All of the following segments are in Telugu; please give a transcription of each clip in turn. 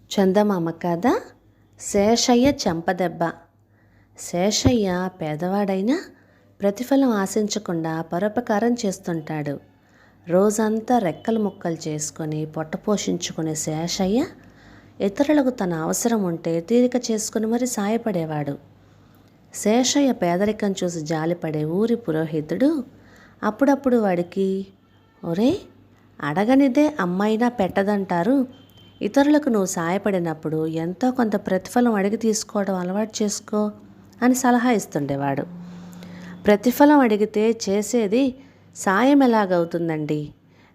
చందమామ కథ శేషయ్య చెంపదెబ్బ. శేషయ్య పేదవాడైనా ప్రతిఫలం ఆశించకుండా పరోపకారం చేస్తుంటాడు. రోజంతా రెక్కలు ముక్కలు చేసుకొని పొట్ట పోషించుకునే శేషయ్య ఇతరులకు తన అవసరం ఉంటే తీరిక చేసుకుని మరి సాయపడేవాడు. శేషయ్య పేదరికం చూసి జాలిపడే ఊరి పురోహితుడు అప్పుడప్పుడు వాడికి, ఒరే, అడగనిదే అమ్మైనా పెట్టదంటారు, ఇతరులకు నువ్వు సాయపడినప్పుడు ఎంతో కొంత ప్రతిఫలం అడిగి తీసుకోవడం అలవాటు చేసుకో అని సలహా ఇస్తుండేవాడు. ప్రతిఫలం అడిగితే చేసేది సాయం ఎలాగవుతుందండి?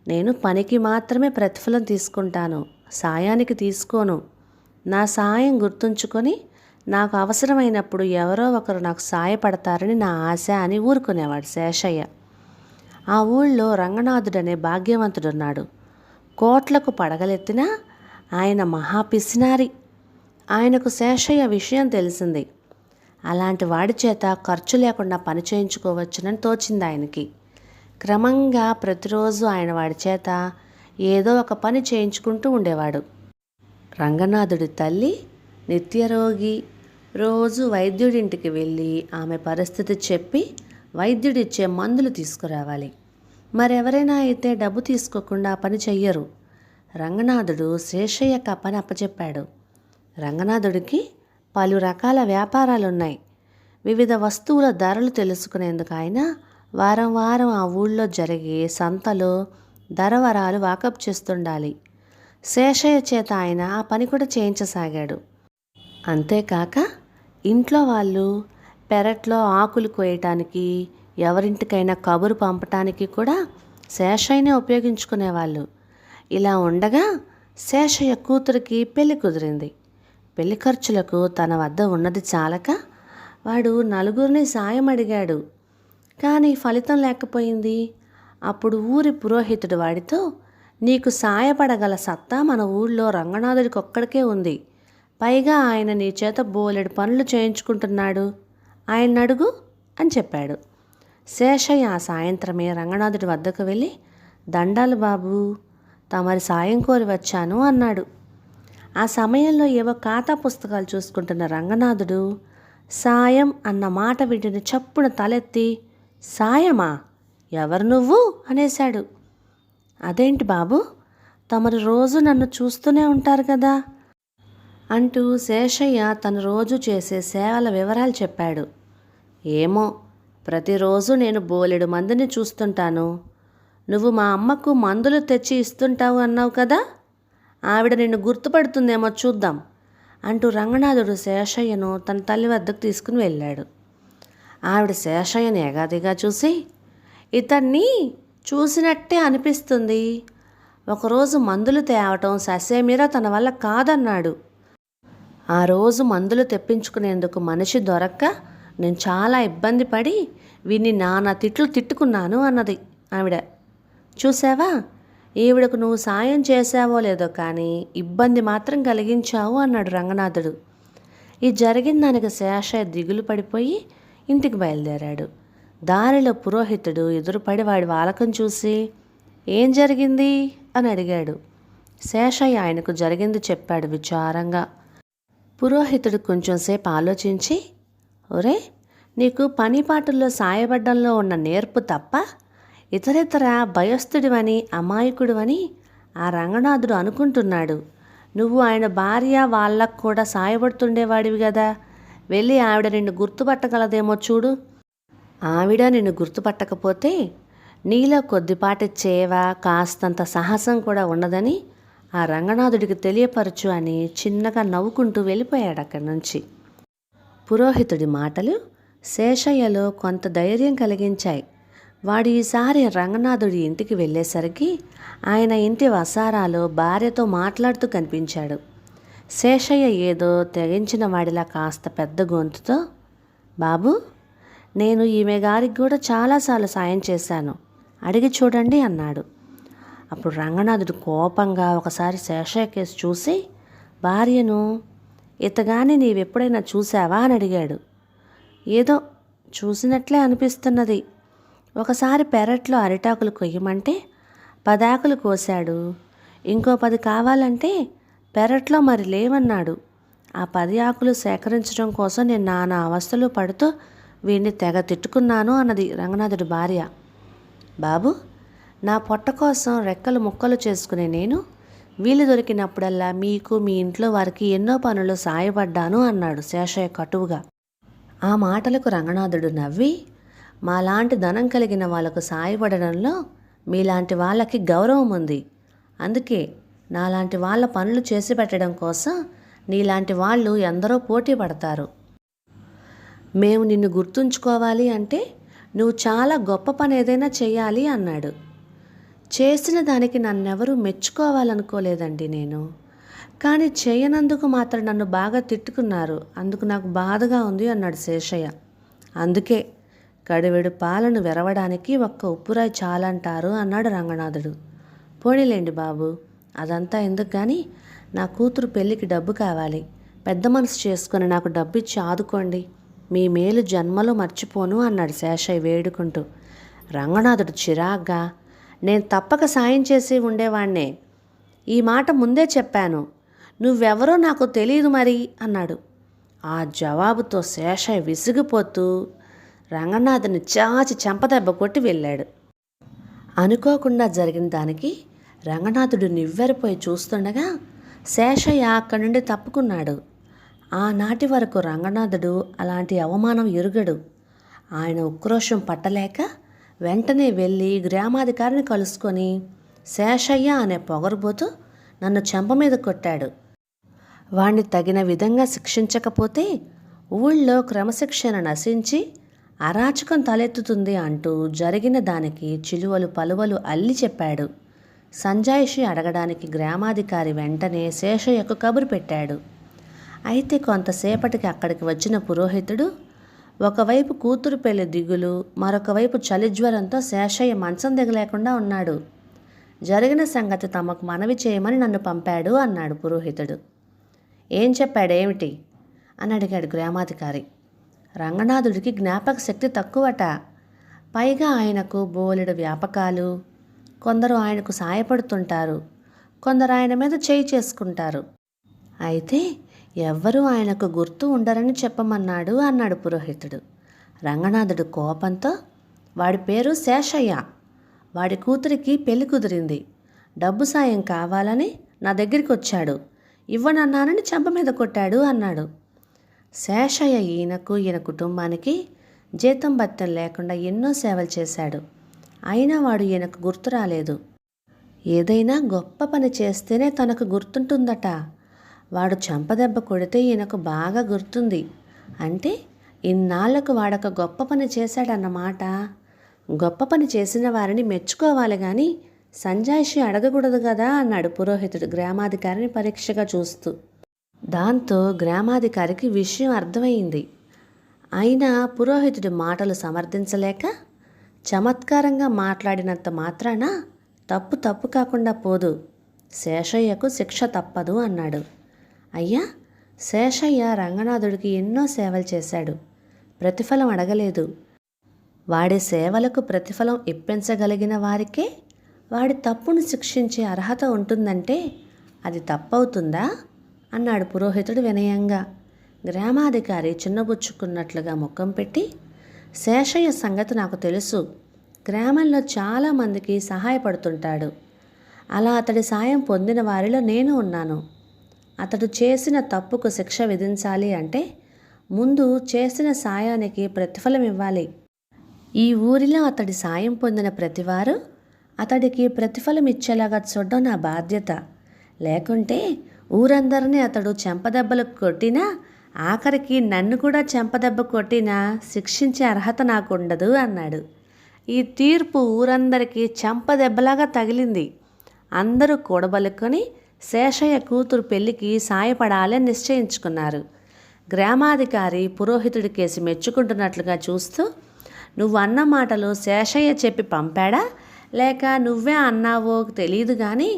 నేను పనికి మాత్రమే ప్రతిఫలం తీసుకుంటాను, సాయానికి తీసుకోను. నా సాయం గుర్తుంచుకొని నాకు అవసరమైనప్పుడు ఎవరో ఒకరు నాకు సాయపడతారని నా ఆశ అని ఊరుకునేవాడు శేషయ్య. ఆ ఊళ్ళో రంగనాథుడనే భాగ్యవంతుడున్నాడు. కోట్లకు పడగలెత్తినా ఆయన మహాపిసినారి. ఆయనకు శేషయ్య విషయం తెలిసింది. అలాంటి వాడి చేత ఖర్చు లేకుండా పని చేయించుకోవచ్చునని తోచింది ఆయనకి. క్రమంగా ప్రతిరోజు ఆయన వాడి చేత ఏదో ఒక పని చేయించుకుంటూ ఉండేవాడు. రంగనాథుడి తల్లి నిత్యరోగి. రోజు వైద్యుడింటికి వెళ్ళి ఆమె పరిస్థితి చెప్పి వైద్యుడిచ్చే మందులు తీసుకురావాలి. మరెవరైనా అయితే డబ్బు తీసుకోకుండా పని చెయ్యరు. రంగనాథుడు శేషయ్యకు ఆ పని అప్పచెప్పాడు. రంగనాథుడికి పలు రకాల వ్యాపారాలున్నాయి. వివిధ వస్తువుల ధరలు తెలుసుకునేందుకు ఆయన వారం వారం ఆ ఊళ్ళో జరిగే సంతలో ధరవరాలు వాకప్ చేస్తుండాలి. శేషయ్య చేత ఆయన ఆ పని కూడా చేయించసాగాడు. అంతేకాక ఇంట్లో వాళ్ళు పెరట్లో ఆకులు కోయటానికి, ఎవరింటికైనా కబురు పంపటానికి కూడా శేషయ్యనే ఉపయోగించుకునేవాళ్ళు. ఇలా ఉండగా శేషయ్య కూతురికి పెళ్లి కుదిరింది. పెళ్లి ఖర్చులకు తన వద్ద ఉన్నది చాలక వాడు నలుగురిని సాయం అడిగాడు. కానీ ఫలితం లేకపోయింది. అప్పుడు ఊరి పురోహితుడు వాడితో, నీకు సాయపడగల సత్తా మన ఊళ్ళో రంగనాథుడికి ఒక్కడికే ఉంది. పైగా ఆయన నీ చేత బోలెడు పనులు చేయించుకుంటున్నాడు, ఆయన అడుగు అని చెప్పాడు. శేషయ్య ఆ సాయంత్రమే రంగనాథుడి వద్దకు వెళ్ళి, దండాలు బాబు, తమరి సాయం కోరి వచ్చాను అన్నాడు. ఆ సమయంలో ఏవో ఖాతా పుస్తకాలు చూసుకుంటున్న రంగనాథుడు సాయం అన్న మాట వింటిని చప్పున తలెత్తి, సాయమా? ఎవరు నువ్వు అనేశాడు. అదేంటి బాబు, తమరు రోజు నన్ను చూస్తూనే ఉంటారు కదా అంటూ శేషయ్య తను రోజు చేసే సేవల వివరాలు చెప్పాడు. ఏమో, ప్రతిరోజు నేను బోలెడు మందిని చూస్తుంటాను. నువ్వు మా అమ్మకు మందులు తెచ్చి ఇస్తుంటావు అన్నావు కదా, ఆవిడ నిన్ను గుర్తుపడుతుందేమో చూద్దాం అంటూ రంగనాథుడు శేషయ్యను తన తల్లి వద్దకు తీసుకుని వెళ్ళాడు. ఆవిడ శేషయ్యను ఏగాదిగా చూసి, ఇతన్ని చూసినట్టే అనిపిస్తుంది. ఒకరోజు మందులు తేవటం ససేమిరా తన వల్ల కాదన్నాడు. ఆ రోజు మందులు తెప్పించుకునేందుకు మనిషి దొరక్క నేను చాలా ఇబ్బంది పడి విని నానా తిట్లు తిట్టుకున్నాను అన్నది ఆవిడ. చూసావా, ఈవిడకు నువ్వు సాయం చేసావో లేదో కానీ ఇబ్బంది మాత్రం కలిగించావు అన్నాడు రంగనాథుడు. ఈ జరిగిన దానికి శేషయ్య దిగులు పడిపోయి ఇంటికి బయలుదేరాడు. దారిలో పురోహితుడు ఎదురుపడి వాడి వాలకం చూసి, ఏం జరిగింది అని అడిగాడు. శేషయ్య ఆయనకు జరిగింది చెప్పాడు విచారంగా. పురోహితుడు కొంచెంసేపు ఆలోచించి, ఒరే, నీకు పని పాటల్లో సాయపడ్డంలో ఉన్న నేర్పు తప్ప ఇతరితర భయస్థుడివని అమాయకుడివని ఆ రంగనాథుడు అనుకుంటున్నాడు. నువ్వు ఆయన భార్య వాళ్ళకు కూడా సాయపడుతుండేవాడివి కదా, వెళ్ళి ఆవిడ నిన్ను గుర్తుపట్టగలదేమో చూడు. ఆవిడ నిన్ను గుర్తుపట్టకపోతే నీలో కొద్దిపాటి చేవ, కాస్తంత సాహసం కూడా ఉన్నదని ఆ రంగనాథుడికి తెలియపరచు అని చిన్నగా నవ్వుకుంటూ వెళ్ళిపోయాడు అక్కడి నుంచి. పురోహితుడి మాటలు శేషయ్యలో కొంత ధైర్యం కలిగించాయి. వాడు ఈసారి రంగనాథుడి ఇంటికి వెళ్ళేసరికి ఆయన ఇంటి వసారాలో భార్యతో మాట్లాడుతూ కనిపించాడు. శేషయ్య ఏదో తెగించిన వాడిలా కాస్త పెద్ద గొంతుతో, బాబు, నేను ఈమె గారికి కూడా చాలాసార్లు సాయం చేశాను, అడిగి చూడండి అన్నాడు. అప్పుడు రంగనాథుడు కోపంగా ఒకసారి శేషయ్య కేసు చూసి భార్యను, ఇతగాని నీవెప్పుడైనా చూసావా అని అడిగాడు. ఏదో చూసినట్లే అనిపిస్తున్నది, ఒకసారి పెరట్లో అరిటాకులు కొయ్యమంటే 10 ఆకులు కోశాడు, ఇంకో 10 కావాలంటే పెరట్లో మరి లేవన్నాడు. ఆ 10 ఆకులు సేకరించడం కోసం నేను నానా అవస్థలు పడుతూ వీడిని తెగ తిట్టుకున్నాను అన్నది రంగనాథుడి భార్య. బాబు, నా పొట్ట కోసం రెక్కలు ముక్కలు చేసుకునే నేను వీలు దొరికినప్పుడల్లా మీకు మీ ఇంట్లో వారికి ఎన్నో పనులు సాయపడ్డాను అన్నాడు శేషయ్య కటువుగా. ఆ మాటలకు రంగనాథుడు నవ్వి, మాలాంటి ధనం కలిగిన వాళ్లకు సాయపడడంలో మీలాంటి వాళ్ళకి గౌరవం ఉంది. అందుకే నాలాంటి వాళ్ళ పనులు చేసి పెట్టడం కోసం నీలాంటి వాళ్ళు ఎందరో పోటీ పడతారు. మేము నిన్ను గుర్తుంచుకోవాలి అంటే నువ్వు చాలా గొప్ప పని ఏదైనా చెయ్యాలి అన్నాడు. చేసిన దానికి నన్నెవరూ మెచ్చుకోవాలనుకోలేదండి నేను. కానీ చేయనందుకు మాత్రం నన్ను బాగా తిట్టుకున్నారు. అందుకు నాకు బాధగా ఉంది అన్నాడు శేషయ్య. అందుకే కడివెడు పాలను వెరవడానికి ఒక్క ఉప్పురాయి చాలంటారు అన్నాడు రంగనాథుడు. పోనీలేండి బాబు, అదంతా ఎందుకు కానీ నా కూతురు పెళ్ళికి డబ్బు కావాలి. పెద్ద మనసు చేసుకుని నాకు డబ్బు ఇచ్చి ఆదుకోండి. మీ మేలు జన్మలో మర్చిపోను అన్నాడు శేషయ్య వేడుకుంటూ. రంగనాథుడు చిరాగ్గా, నేను తప్పక సాయం చేసి ఉండేవాణ్ణే. ఈ మాట ముందే చెప్పాను. నువ్వెవరో నాకు తెలియదు మరి అన్నాడు. ఆ జవాబుతో శేషయ్య విసిగిపోతూ రంగనాథుని చాచి చెంపదెబ్బ కొట్టి వెళ్ళాడు. అనుకోకుండా జరిగిన దానికి రంగనాథుడు నివ్వెరపోయి చూస్తుండగా శేషయ్య అక్కడి నుండి తప్పుకున్నాడు. ఆనాటి వరకు రంగనాథుడు అలాంటి అవమానం ఎరుగడు. ఆయన ఉక్రోషం పట్టలేక వెంటనే వెళ్ళి గ్రామాధికారిని కలుసుకొని, శేషయ్య అనే పొగరుబోతూ నన్ను చెంప మీద కొట్టాడు. వాణ్ణి తగిన విధంగా శిక్షించకపోతే ఊళ్ళో క్రమశిక్షణ నశించి అరాచకం తలెత్తుతుంది అంటూ జరిగిన దానికి చిలువలు పలువలు అల్లి చెప్పాడు. సంజాయిషి అడగడానికి గ్రామాధికారి వెంటనే శేషయ్యకు కబురు పెట్టాడు. అయితే కొంతసేపటికి అక్కడికి వచ్చిన పురోహితుడు ఒకవైపు కూతురు పెళ్లి దిగులు, మరొక వైపు చలిజ్వరంతో శేషయ్య మంచం దిగలేకుండా ఉన్నాడు. జరిగిన సంగతి తమకు మనవి చేయమని నన్ను పంపాడు అన్నాడు పురోహితుడు. ఏం చెప్పాడేమిటి అని అడిగాడు గ్రామాధికారి. రంగనాథుడికి జ్ఞాపక శక్తి తక్కువట. పైగా ఆయనకు బోలెడు వ్యాపకాలు. కొందరు ఆయనకు సాయపడుతుంటారు, కొందరు ఆయన మీద చేయి చేసుకుంటారు. అయితే ఎవ్వరూ ఆయనకు గుర్తు ఉండరని చెప్పమన్నాడు అన్నాడు పురోహితుడు. రంగనాథుడు కోపంతో, వాడి పేరు శేషయ్య, వాడి కూతురికి పెళ్లి కుదిరింది, డబ్బు సాయం కావాలని నా దగ్గరికి వచ్చాడు, ఇవ్వనన్నానని చెంప మీద కొట్టాడు అన్నాడు. శేషయ్య ఈయన కుటుంబానికి జీతం భత్యం లేకుండా ఎన్నో సేవలు చేశాడు. అయినా వాడు ఈయనకు గుర్తు రాలేదు. ఏదైనా గొప్ప పని చేస్తేనే తనకు గుర్తుంటుందట. వాడు చెంపదెబ్బ కొడితే ఈయనకు బాగా గుర్తుంది. అంటే ఇన్నాళ్లకు వాడొక గొప్ప పని చేశాడన్నమాట. గొప్ప పని చేసిన వారిని మెచ్చుకోవాలి కానీ సంజాయిషి అడగకూడదు కదా అన్నాడు పురోహితుడు గ్రామాధికారిని పరీక్షగా చూస్తూ. దాంతో గ్రామాధికారికి విషయం అర్థమైంది. అయినా పురోహితుడి మాటలు సమర్థించలేక, చమత్కారంగా మాట్లాడినంత మాత్రాన తప్పు కాకుండా పోదు, శేషయ్యకు శిక్ష తప్పదు అన్నాడు. అయ్యా, శేషయ్య రంగనాథుడికి ఎన్నో సేవలు చేశాడు, ప్రతిఫలం అడగలేదు. వాడి సేవలకు ప్రతిఫలం ఇప్పించగలిగిన వారికే వాడి తప్పును శిక్షించే అర్హత ఉంటుందంటే అది తప్పవుతుందా అన్నాడు పురోహితుడు వినయంగా. గ్రామాధికారి చిన్నబుచ్చుకున్నట్లుగా ముఖం పెట్టి, శేషయ్య సంగతి నాకు తెలుసు. గ్రామంలో చాలామందికి సహాయపడుతుంటాడు. అలా అతడి సాయం పొందిన వారిలో నేను ఉన్నాను. అతడు చేసిన తప్పుకు శిక్ష విధించాలి అంటే ముందు చేసిన సాయానికి ప్రతిఫలం ఇవ్వాలి. ఈ ఊరిలో అతడి సాయం పొందిన ప్రతివారు అతడికి ప్రతిఫలం ఇచ్చేలాగా చూడడం నా బాధ్యత. లేకుంటే ఊరందరినీ అతడు చెంపదెబ్బలకు కొట్టినా, ఆఖరికి నన్ను కూడా చెంపదెబ్బ కొట్టినా శిక్షించే అర్హత నాకుండదు అన్నాడు. ఈ తీర్పు ఊరందరికీ చెంపదెబ్బలాగా తగిలింది. అందరూ కూడబలుకొని శేషయ్య కూతురు పెళ్లికి సాయపడాలని నిశ్చయించుకున్నారు. గ్రామాధికారి పురోహితుడి కేసి మెచ్చుకుంటున్నట్లుగా చూస్తూ, నువ్వు అన్న మాటలు శేషయ్య చెప్పి పంపాడా లేక నువ్వే అన్నావో తెలియదు కానీ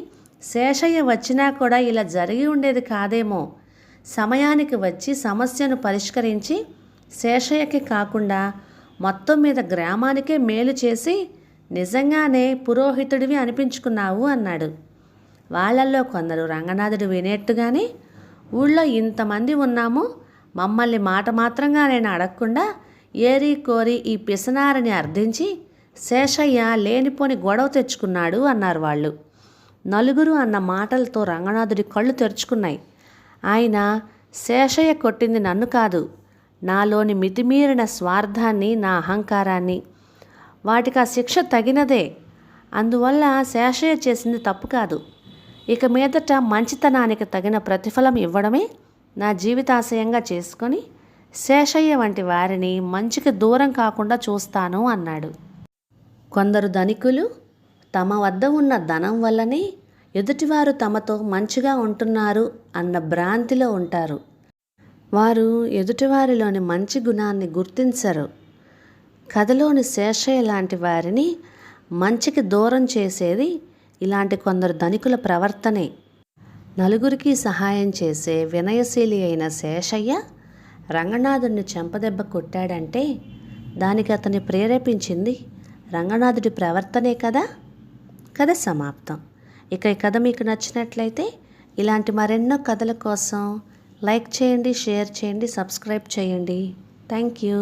శేషయ్య వచ్చినా కూడా ఇలా జరిగి ఉండేది కాదేమో. సమయానికి వచ్చి సమస్యను పరిష్కరించి శేషయ్యకి కాకుండా మొత్తం మీద గ్రామానికే మేలు చేసి నిజంగానే పురోహితుడివి అనిపించుకున్నావు అన్నాడు. వాళ్ళల్లో కొందరు రంగనాథుడు వినేట్టుగానే, ఊళ్ళో ఇంతమంది ఉన్నాము, మమ్మల్ని మాట మాత్రంగా నేను అడగకుండా ఏరి కోరి ఈ పిసనారని అర్థించి శేషయ్య లేనిపోని గొడవ తెచ్చుకున్నాడు అన్నారు వాళ్ళు. నలుగురు అన్న మాటలతో రంగనాథుడి కళ్ళు తెరుచుకున్నాయి. ఆయన, శేషయ్య కొట్టింది నన్ను కాదు, నాలోని మితిమీరిన స్వార్థాన్ని, నా అహంకారాన్ని. వాటికి ఆ శిక్ష తగినదే. అందువల్ల శేషయ్య చేసింది తప్పు కాదు. ఇక మీదట మంచితనానికి తగిన ప్రతిఫలం ఇవ్వడమే నా జీవితాశయంగా చేసుకొని శేషయ్య వంటి వారిని మంచికి దూరం కాకుండా చూస్తాను అన్నాడు. కొందరు ధనికులు తమ వద్ద ఉన్న ధనం వల్లనే ఎదుటివారు తమతో మంచిగా ఉంటున్నారు అన్న భ్రాంతిలో ఉంటారు. వారు ఎదుటివారిలోని మంచి గుణాన్ని గుర్తించరు. కథలోని శేషయ్య లాంటి వారిని మంచికి దూరం చేసేది ఇలాంటి కొందరు ధనికుల ప్రవర్తనే. నలుగురికి సహాయం చేసే వినయశీలి అయిన శేషయ్య రంగనాథుడిని చెంపదెబ్బ కొట్టాడంటే దానికి అతన్ని ప్రేరేపించింది రంగనాథుడి ప్రవర్తనే కదా. కథ సమాప్తం. ఇక ఈ కథ మీకు నచ్చినట్లయితే ఇలాంటి మరెన్నో కథల కోసం లైక్ చేయండి, షేర్ చేయండి, సబ్స్క్రైబ్ చేయండి. Thank you.